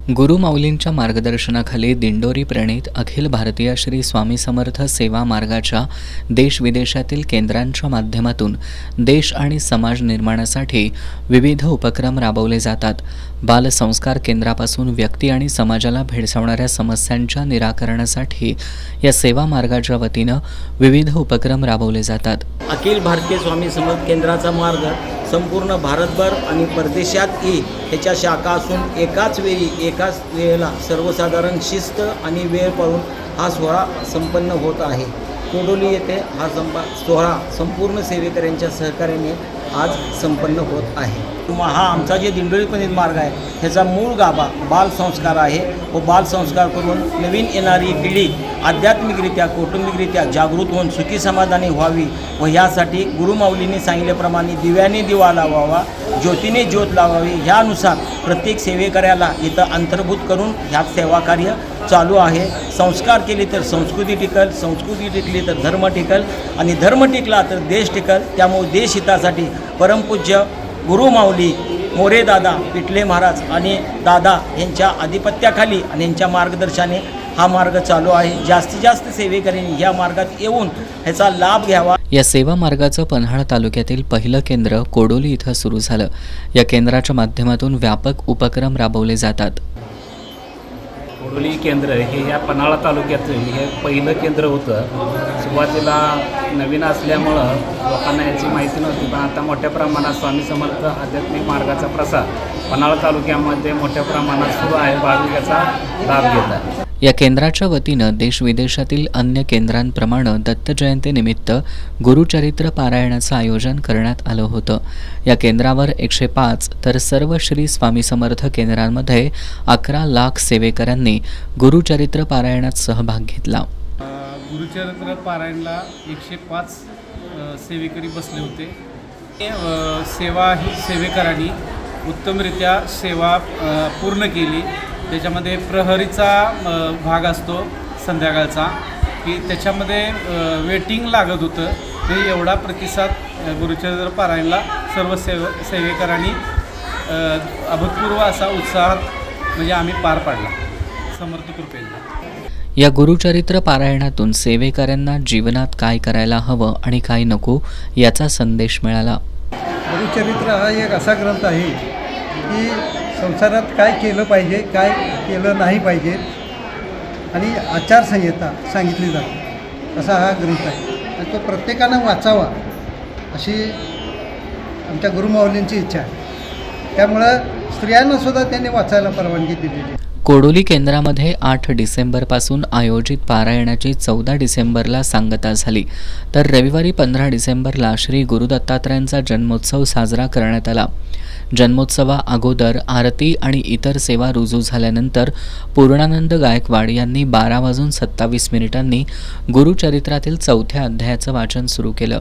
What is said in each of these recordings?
गुरुमाऊलींच्या मार्गदर्शनाखाली दिंडोरी प्रणीत अखिल भारतीय श्री स्वामी समर्थ सेवा मार्गाच्या देश-विदेशातील केंद्रांच्या माध्यमातून देश आणि समाज निर्माणासाठी विविध उपक्रम राबवले जातात. बालसंस्कार केंद्रापासून व्यक्ती आणि समाजाला भेडसावणाऱ्या समस्यांच्या निराकरणासाठी या सेवा मार्गाच्या वतीनं विविध उपक्रम राबवले जातात. अखिल भारतीय स्वामी समर्थ केंद्राचा मार्ग संपूर्ण भारतभर आणि परदेशातही ह्याच्या शाखा असून एकाच वेळेला सर्वसाधारण शिस्त आणि वेळ पाळून हा सोहळा संपन्न होत आहे. कोडोली येथे हा सोहळा संपूर्ण सेवेकऱ्यांच्या सहकार्याने आज संपन्न होत आहे. हा आमचा जे दिंडोरीपणीत मार्ग आहे ह्याचा मूळ गाभा बालसंस्कार आहे व बालसंस्कार करून नवीन येणारी पिढी आध्यात्मिकरित्या कौटुंबिकरित्या जागृत होऊन सुखी समाधानी व्हावी व ह्यासाठी गुरुमाऊलींनी सांगितल्याप्रमाणे दिव्याने दिवा लावावा, ज्योतीने ज्योत लावावी, ह्यानुसार प्रत्येक सेवेकऱ्याला इथं अंतर्भूत करून ह्यात सेवाकार्य चालू आहे. संस्कार केले तर संस्कृती टिकल, संस्कृती टिकली तर धर्म टिकल आणि धर्म टिकला तर देश टिकल. त्यामुळे देशहितासाठी परमपूज्य गुरुमाऊली मोरेदादा पिटले महाराज आणि दादा यांच्या आधिपत्याखाली आणि यांच्या मार्गदर्शनाने हा मार्ग चालू आहे. जास्तीत जास्त सेवेकऱ्यांनी या मार्गात येऊन ह्याचा लाभ घ्यावा. या सेवा मार्गाचं पन्हाळ तालुक्यातील पहिलं केंद्र कोडोली इथं सुरू झालं. या केंद्राच्या माध्यमातून व्यापक उपक्रम राबवले जातात. कोडोली केंद्र हे या पन्हाळा तालुक्यातील हे पहिलं केंद्र होतं. सुरुवातीला नवीन असल्यामुळं लोकांना याची माहिती नव्हती, पण आता मोठ्या प्रमाणात स्वामी समर्थ आध्यात्मिक मार्गाचा प्रसार पन्हाळा तालुक्यामध्ये मोठ्या प्रमाणात सुरू आहे. भाविक याचा लाभ घेतात. या केंद्राच्या वतीनं देश-विदेशातील अन्य केंद्रांप्रमाणे दत्त जयंतीनिमित्त गुरुचरित्र पारायणाचं आयोजन करण्यात आलं होतं. या केंद्रावर 105 तर सर्व श्री स्वामी समर्थ केंद्रांमध्ये 11 लाख सेवेकऱ्यांनी गुरुचरित्र पारायणात सहभाग घेतला. गुरुचरित्र पारायणला 105 सेवेकरी बसले होते. सेवा ही सेवेकरांनी उत्तमरित्या सेवा पूर्ण केली. त्याच्यामध्ये प्रहरीचा भाग असतो संध्याकाळचा, की त्याच्यामध्ये वेटिंग लागत होतं. ते एवढा प्रतिसाद गुरुचरित्र पारायणला सर्व सेवेकरांनी अभूतपूर्व असा उत्साहात म्हणजे आम्ही पार पाडला समर्थ कृपेने. या गुरुचरित्र पारायणातून सेवेकऱ्यांना जीवनात काय करायला हवं आणि काय नको याचा संदेश मिळाला. गुरुचरित्र हा एक असा ग्रंथ आहे की संसारात काय केलं पाहिजे, काय केलं नाही पाहिजे आणि आचारसंहिता सांगितली जाते असा हा ग्रंथ आहे. आणि तो प्रत्येकानं वाचावा अशी आमच्या गुरुमाऊलींची इच्छा आहे. त्यामुळं स्त्रियांनासुद्धा त्यांनी वाचायला परवानगी दिलेली. कोडोली केंद्रामध्ये 8 डिसेंबरपासून आयोजित पारायणाची 14 डिसेंबरला सांगता झाली, तर रविवारी 15 डिसेंबरला श्री गुरु दत्तात्रयांचा जन्मोत्सव साजरा करण्यात आला. जन्मोत्सवा अगोदर आरती आणि इतर सेवा रुजू झाल्यानंतर पूर्णानंद गायकवाड यांनी 12:27 गुरुचरित्रातील 4थ्या अध्यायाचं वाचन सुरू केलं.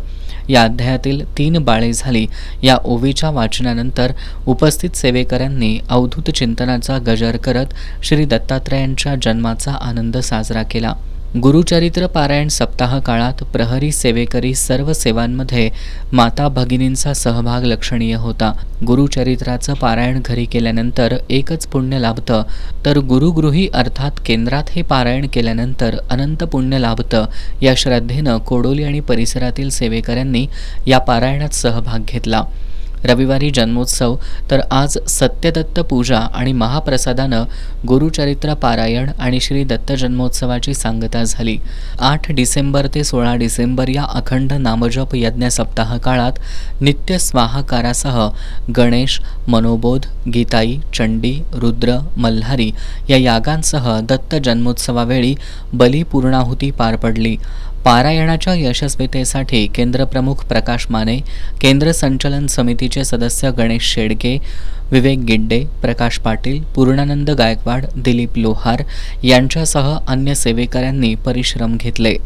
या अध्यायातील 3 बाळे झाली या ओवीच्या वाचनानंतर उपस्थित सेवेकऱ्यांनी अवधूत चिंतनाचा गजर करत श्री दत्तात्रयांच्या जन्माचा आनंद साजरा केला. गुरुचरित्र पारायण सप्ताह काळात प्रहरी सेवेकरी सर्व सेवांमध्ये माता भगिनींचा सहभाग लक्षणीय होता. गुरुचरित्राचं पारायण घरी केल्यानंतर एकच पुण्य लाभतं, तर गुरुगृही अर्थात केंद्रात हे पारायण केल्यानंतर अनंत पुण्य लाभतं. या श्रद्धेनं कोडोली आणि परिसरातील सेवेकऱ्यांनी या पारायणात सहभाग घेतला. रविवारी जन्मोत्सव तर आज सत्यदत्त पूजा आणि महाप्रसादानं गुरुचरित्र पारायण आणि श्री दत्त जन्मोत्सवाची सांगता झाली. 8 डिसेंबर ते 16 डिसेंबर या अखंड नामजप यज्ञ सप्ताह काळात नित्य स्वाहाकारासह गणेश, मनोबोध, गीताई, चंडी, रुद्र, मल्हारी या यागांसह दत्त जन्मोत्सवावेळी बलिपूर्णाहुती पार पडली. पारायणाच्या यशस्वीतेसाठी केंद्रप्रमुख प्रकाश माने, केंद्र संचलन समितीचे सदस्य गणेश शेडके, विवेक गिड्डे, प्रकाश पाटील, पूर्णानंद गायकवाड, दिलीप लोहार यांच्यासह अन्य सेवेकऱ्यांनी परिश्रम घेतले.